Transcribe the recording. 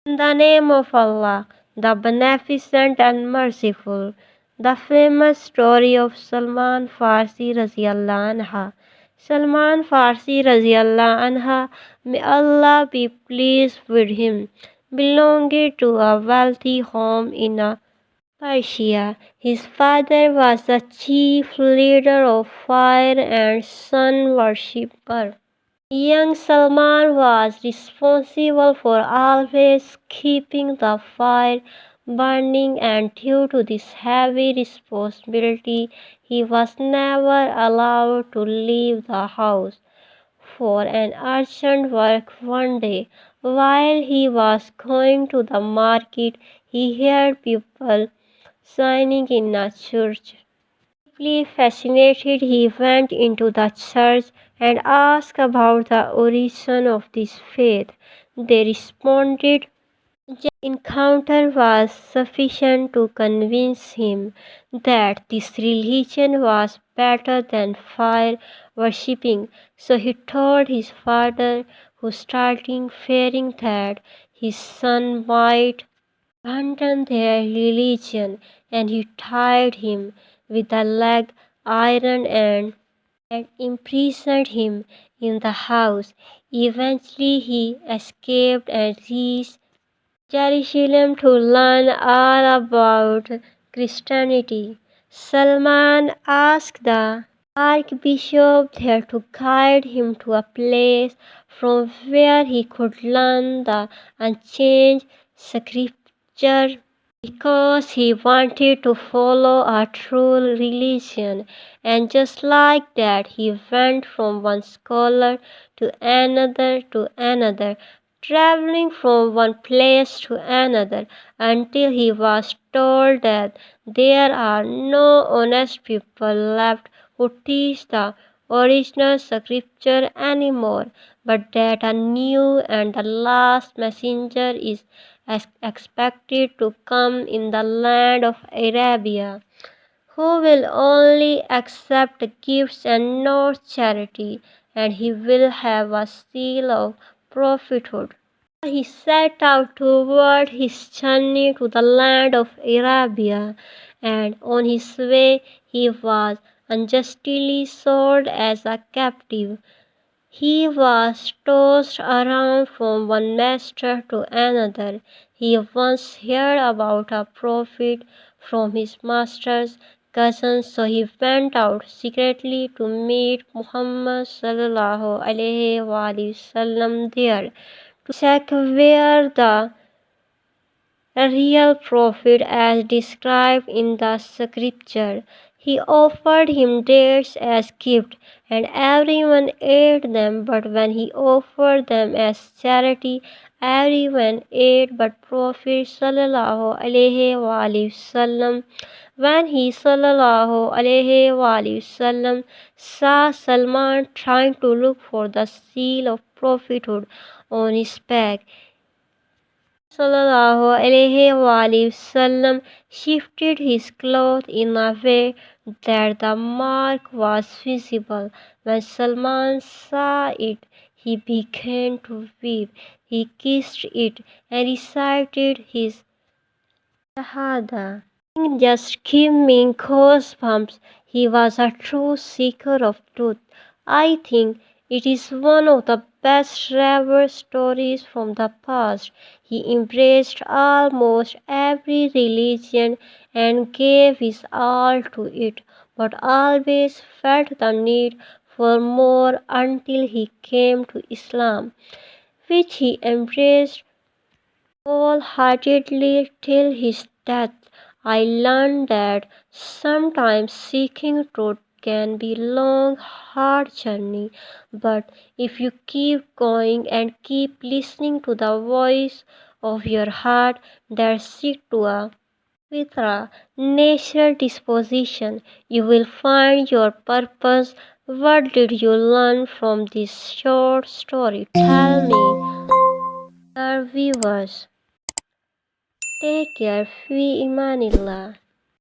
In the name of Allah, the Beneficent and Merciful. The famous story of Salman Farsi Radiallahu Anha. Salman Farsi Radiallahu Anha, may Allah be pleased with him, belonged to a wealthy home in Persia. His father was the chief leader of fire and sun worshipper. Young Salman was responsible for always keeping the fire burning, and due to this heavy responsibility, he was never allowed to leave the house. For an urgent work one day, while he was going to the market, he heard people singing in a church. Deeply fascinated, he went into the church and asked about the origin of this faith. They responded. The encounter was sufficient to convince him that this religion was better than fire worshipping. So he told his father, who started fearing that his son might abandon their religion, and he tied him with a leg iron and imprisoned him in the house. Eventually he escaped and reached Jerusalem to learn all about Christianity. Salman asked the archbishop there to guide him to a place from where he could learn the unchanged scripture because he wanted to follow a true religion. And just like that, he went from one scholar to another, traveling from one place to another until he was told that there are no honest people left who teach the original scripture anymore, but that a new and the last messenger is expected to come in the land of Arabia, who will only accept gifts and not charity, and he will have a seal of prophethood. He set out toward his journey to the land of Arabia, and on his way he was unjustly sold as a captive. He was tossed around from one master to another. He once heard about a prophet from his master's cousin, so he went out secretly to meet Muhammad sallallahu there, to check where the real prophet as described in the scripture. He offered him dates as gift, and everyone ate them, but when he offered them as charity, everyone ate but Prophet sallallahu alaihi wasallam. When he sallallahu alaihi wasallam saw Salman trying to look for the seal of prophethood on his back, Sallallahu Alaihi Wasallam shifted his cloth in a way that the mark was visible. When Salman saw it, he began to weep. He kissed it and recited his Shahada. Just gave me goosebumps. He was a true seeker of truth. I think it is one of the best travel stories from the past. He embraced almost every religion and gave his all to it, but always felt the need for more until he came to Islam, which he embraced wholeheartedly till his death. I learned that sometimes seeking truth can be a long, hard journey, but if you keep going and keep listening to the voice of your heart that seeks to a Iqra, natural disposition, you will find your purpose. What did you learn from this short story? Tell me, our viewers. Take care. Fi imanillah.